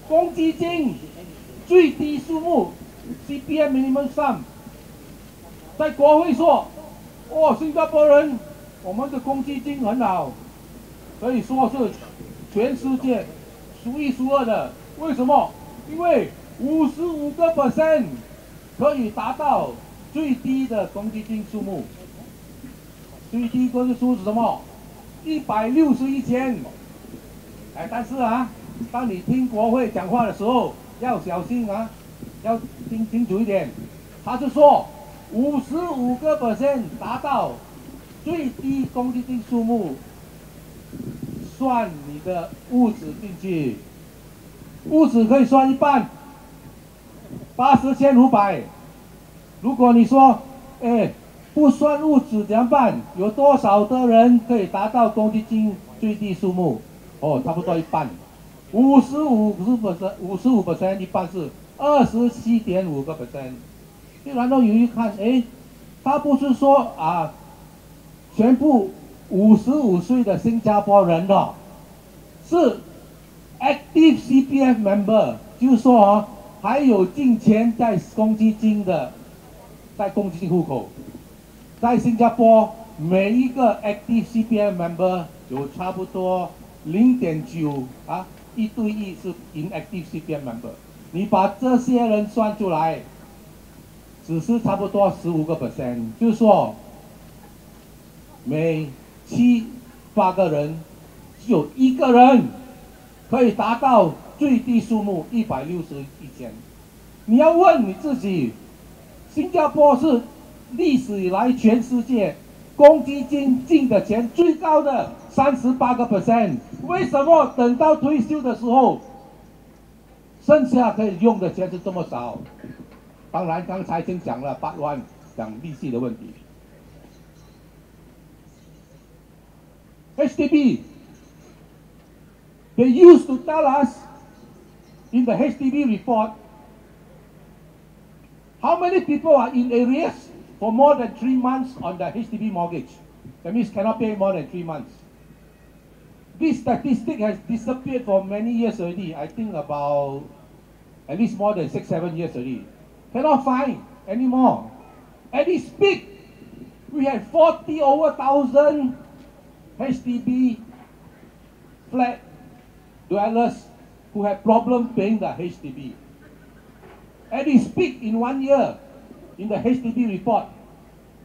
公积金最低数目 CPF minimum sum， 在国会说，哦，新加坡人我们的公积金很好，可以说是全世界数一数二的。为什么？因为55%可以达到最低的公积金数目。最低公积金数是什么？161千。哎，但是啊，当你听国会讲话的时候，要小心啊，要听清楚一点。他是说55%达到最低公积金数目，算你的屋子进去，屋子可以算一半，80,500。如果你说，哎，不算屋子怎么办？有多少的人可以达到公积金最低数目？哦，差不多一半，55%，一半是27.5%。然后有一看，哎，他不是说啊，全部55岁的新加坡人的，是 active CPF member， 就是说啊，还有进钱在公积金的，在公积金户口，在新加坡每一个 active CPF member 有差不多0.9啊，1对1是 inactive CPF member。你把这些人算出来，只是差不多15%，就是说每7、8个人只有1个人可以达到最低数目161千。你要问你自己，新加坡是历史以来全世界公积金进的钱最高的38%，为什么等到退休的时候，剩下可以用的钱是这么少？当然，刚才已经讲了8万，讲利息的问题。HDB, they used to tell us in the HDB report how many people are in arrears for more than 3 months on the HDB mortgage. That means cannot pay more than 3 months. This statistic has disappeared for many years already. I think about at least more than 6-7 years already. Cannot find anymore. At its peak, we had 40 over 1,000 HDB flat dwellers who had problem paying the HDB. At its peak in 1 year, in the HDB report,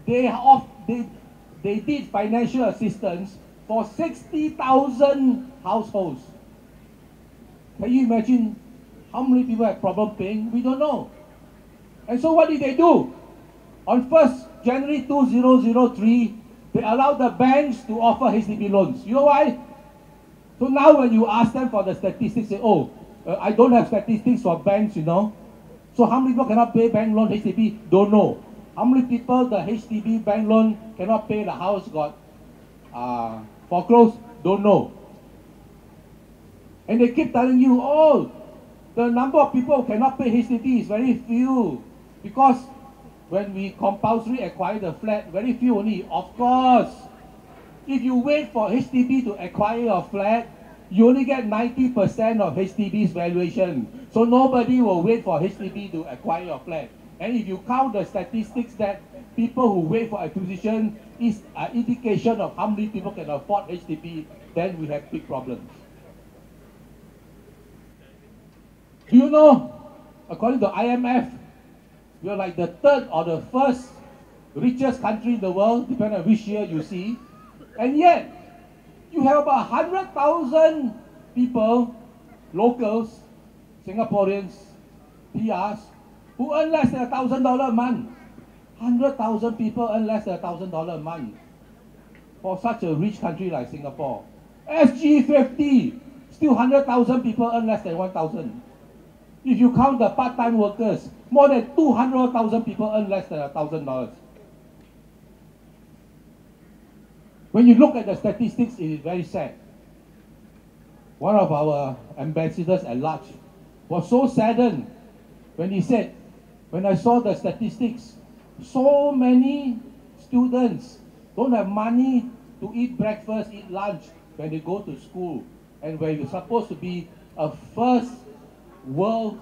they did financial assistance for 60,000 households. Can you imagine how many people have problem paying? We don't know. And so what did they do? On 1st January 2003, they allowed the banks to offer HDB loans. You know why? So now when you ask them for the statistics, say, oh, I don't have statistics for banks, you know. So how many people cannot pay bank loan HDB? Don't know. How many people the HDB bank loan cannot pay, the house got foreclosed? Don't know. And they keep telling you, oh, the number of people who cannot pay HDB is very few. Because when we compulsory acquire the flat, very few only. Of course, if you wait for HDB to acquire a flat, you only get 90% of HDB's valuation. So nobody will wait for HDB to acquire a flat. And if you count the statistics that people who wait for acquisition is an indication of how many people can afford HDB, then we have big problems. Do you know, according to IMF, we are like the 3rd or the 1st richest country in the world, depending on which year you see. And yet, you have about 100,000 people, locals, Singaporeans, PRs, who earn less than $1,000 a month. 100,000 people earn less than $1,000 a month for such a rich country like Singapore. SG50, still 100,000 people earn less than 1,000. If you count the part-time workers, more than 200,000 people earn less than $1,000. When you look at the statistics, it is very sad. One of our ambassadors at large was so saddened when he said, when I saw the statistics, so many students don't have money to eat breakfast, eat lunch when they go to school, and where you're supposed to be a first world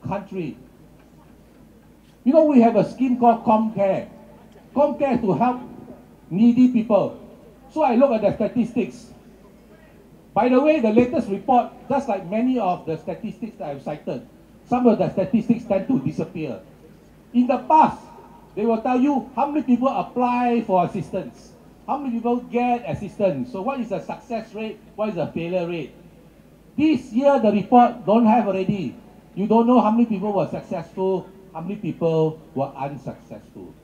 country. You know, we have a scheme called ComCare. ComCare to help needy people. So I look at the statistics. By the way, the latest report, just like many of the statistics that I've cited, some of the statistics tend to disappear. In the past, they will tell you how many people apply for assistance, how many people get assistance. So what is the success rate, what is the failure rate? This year, the report don't have already. You don't know how many people were successful, how many people were unsuccessful.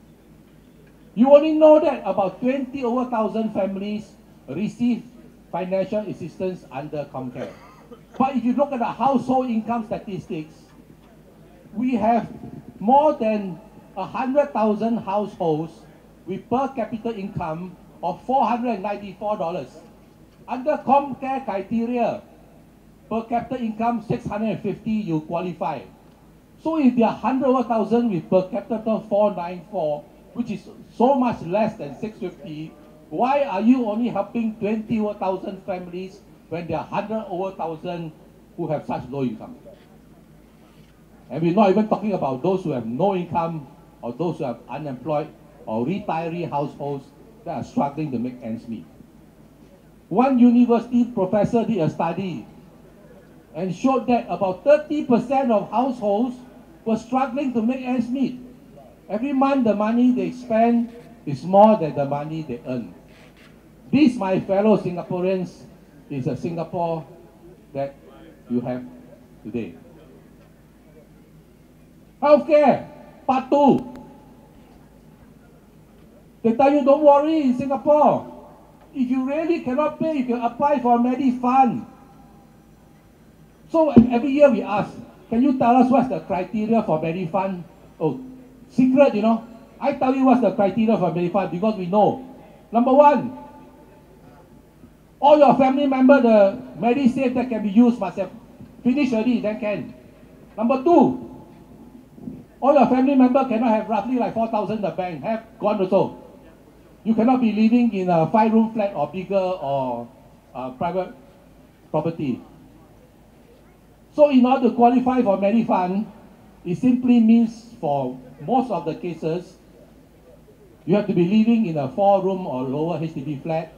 You only know that about 20,000 families receive financial assistance under ComCare. But if you look at the household income statistics, we have more than 100,000 households with per capita income of $494. Under ComCare criteria, per capita income 650, you qualify. So if there are 100,000 with per capita 494, which is so much less than 650, why are you only helping 20,000 families when there are 100,000 who have such low income? And we're not even talking about those who have no income, or those who have unemployed, or retiree households that are struggling to make ends meet. One university professor did a study and showed that about 30% of households were struggling to make ends meet. Every month, the money they spend is more than the money they earn. This, my fellow Singaporeans, is a Singapore that you have today. Healthcare, part 2. They tell you, don't worry, in Singapore, if you really cannot pay, you can apply for a Medi-Fund. So every year we ask, can you tell us what's the criteria for Medi-Fund? Oh, secret, you know. I tell you what's the criteria for Medi-Fund because we know. Number 1, all your family members, the Medisave that can be used must have finished already, then can. Number 2, all your family members cannot have roughly like 4,000 in the bank, have gone also. You cannot be living in a 5-room flat or bigger or private property. So in order to qualify for Medi-Fund, it simply means for most of the cases, you have to be living in a 4-room or lower HDB flat.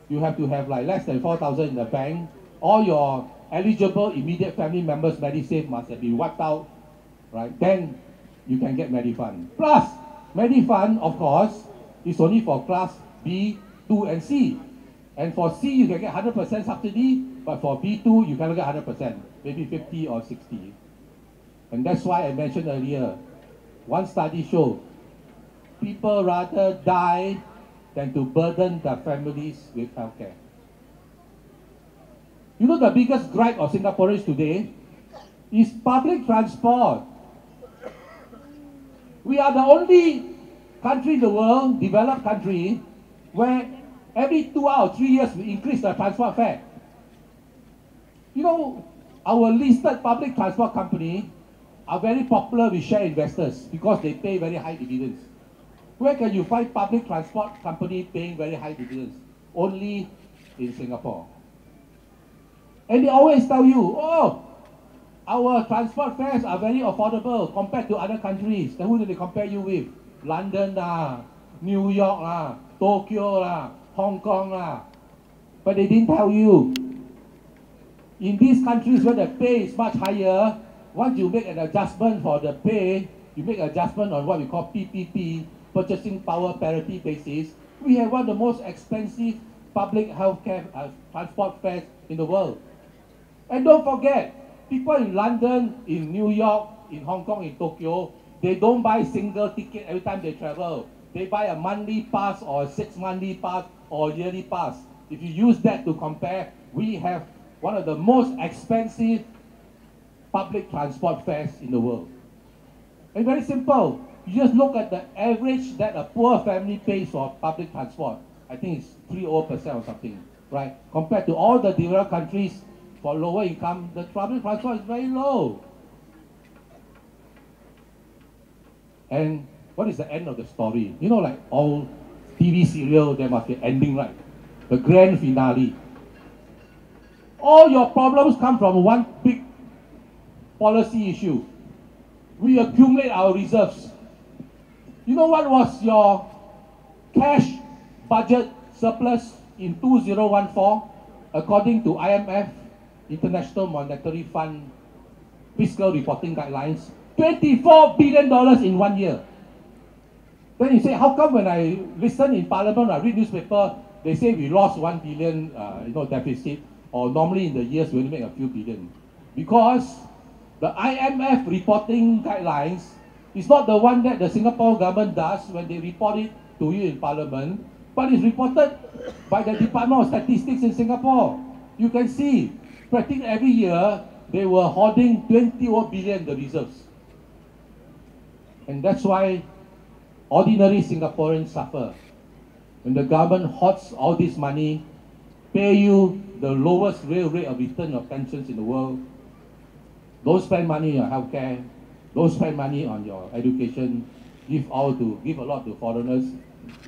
You have to have like less than 4,000 in the bank. All your eligible immediate family members' Medisave must have been wiped out, right? Then you can get Medi-Fund. Plus, Medi-Fund, of course, is only for class B, 2, and C. And for C, you can get 100% subsidy, but for B2, you cannot get 100%, maybe 50 or 60. And that's why I mentioned earlier, one study showed people rather die than to burden their families with healthcare. You know the biggest gripe of Singaporeans today is public transport. We are the only country in the world, developed country, where every 2 or 3 years we increase the transport fare. You know, our listed public transport company are very popular with share investors because they pay very high dividends. Where can you find public transport company paying very high dividends? Only in Singapore. And they always tell you, oh, our transport fares are very affordable compared to other countries. Then who do they compare you with? London lah, New York lah, Tokyo lah, Hong Kong lah. But they didn't tell you. In these countries where the pay is much higher, once you make an adjustment for the pay, you make an adjustment on what we call PPP, purchasing power parity basis, we have one of the most expensive public healthcare transport fares in the world. And don't forget, people in London, in New York, in Hong Kong, in Tokyo, they don't buy single ticket every time they travel. They buy a monthly pass or a 6-monthly pass or a yearly pass. If you use that to compare, we have one of the most expensive public transport fares in the world. And very simple. You just look at the average that a poor family pays for public transport. I think it's 3% or something, right? Compared to all the developed countries for lower income, the public transport is very low. And what is the end of the story? You know, like all TV serial, there must be an ending, right? The grand finale. All your problems come from one big policy issue. We accumulate our reserves. You know what was your cash budget surplus in 2014 according to IMF, International Monetary Fund fiscal reporting guidelines? $24 billion in 1 year. Then you say, how come when I listen in Parliament, I read newspaper, they say we lost 1 billion deficit, or normally in the years we only make a few billion? Because the IMF reporting guidelines is not the one that the Singapore government does when they report it to you in Parliament, but it's reported by the Department of Statistics in Singapore. You can see, practically every year, they were hoarding 21 billion the reserves. And that's why ordinary Singaporeans suffer. When the government hoards all this money, pay you the lowest real rate of return of pensions in the world, don't spend money on healthcare, don't spend money on your education, give a lot to foreigners,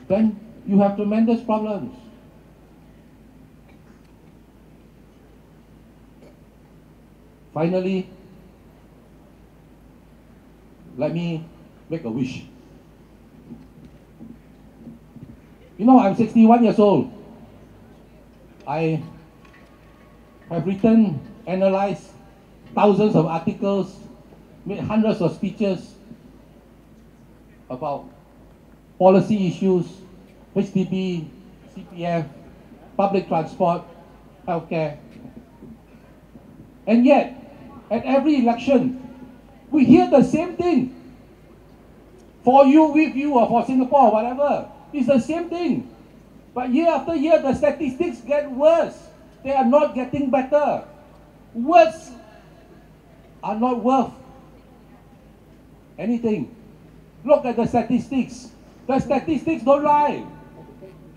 then you have tremendous problems. Finally, let me make a wish. You know, I'm 61 years old. I have written, analyzed thousands of articles, made hundreds of speeches about policy issues, HDB, CPF, public transport, healthcare. And yet, at every election, we hear the same thing. For you, with you, or for Singapore, or whatever. It's the same thing. But year after year, the statistics get worse. They are not getting better. Words are not worth anything. Look at the statistics. The statistics don't lie.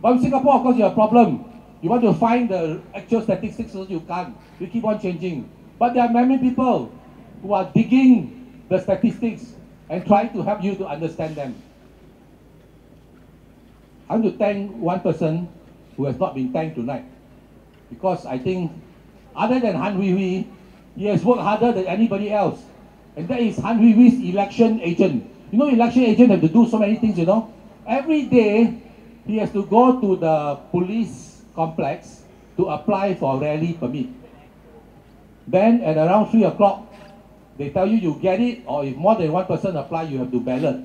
But in Singapore, of course, you have a problem. You want to find the actual statistics, so you can't. You keep on changing. But there are many people who are digging the statistics and trying to help you to understand them. I want to thank one person who has not been thanked tonight. Because I think, other than Han Hui Hui, he has worked harder than anybody else. And that is Han Hui Hui's election agent. You know, election agent have to do so many things, you know. Every day, he has to go to the police complex to apply for a rally permit. Then at around 3 o'clock, they tell you you get it, or if more than one person apply, you have to ballot.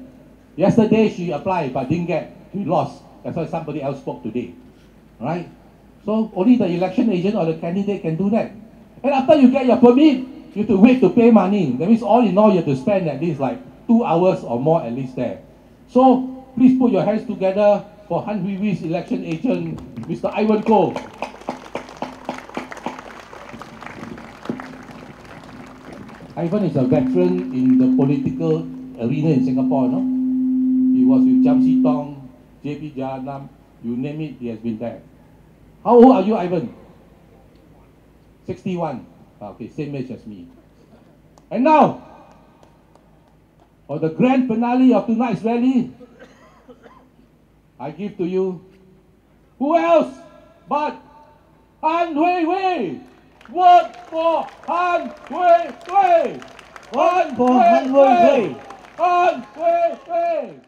Yesterday, she applied but didn't get. She lost. That's why somebody else spoke today. Right? So only the election agent or the candidate can do that. And after you get your permit, you have to wait to pay money. That means all in all, you have to spend at least like 2 hours or more at least there. So please put your hands together for Han Hui Hui's election agent, Mr. Ivan Koh. Ivan is a veteran in the political arena in Singapore, no? He was with Chiam See Tong, JB Jalanam, you name it, he has been there. How old are you, Ivan? 61. Okay, same age as me. And now, for the grand finale of tonight's rally, I give to you, who else but Han Hui Hui? Vote for Han Hui Hui! Vote for Han Hui Hui! Han Hui Hui!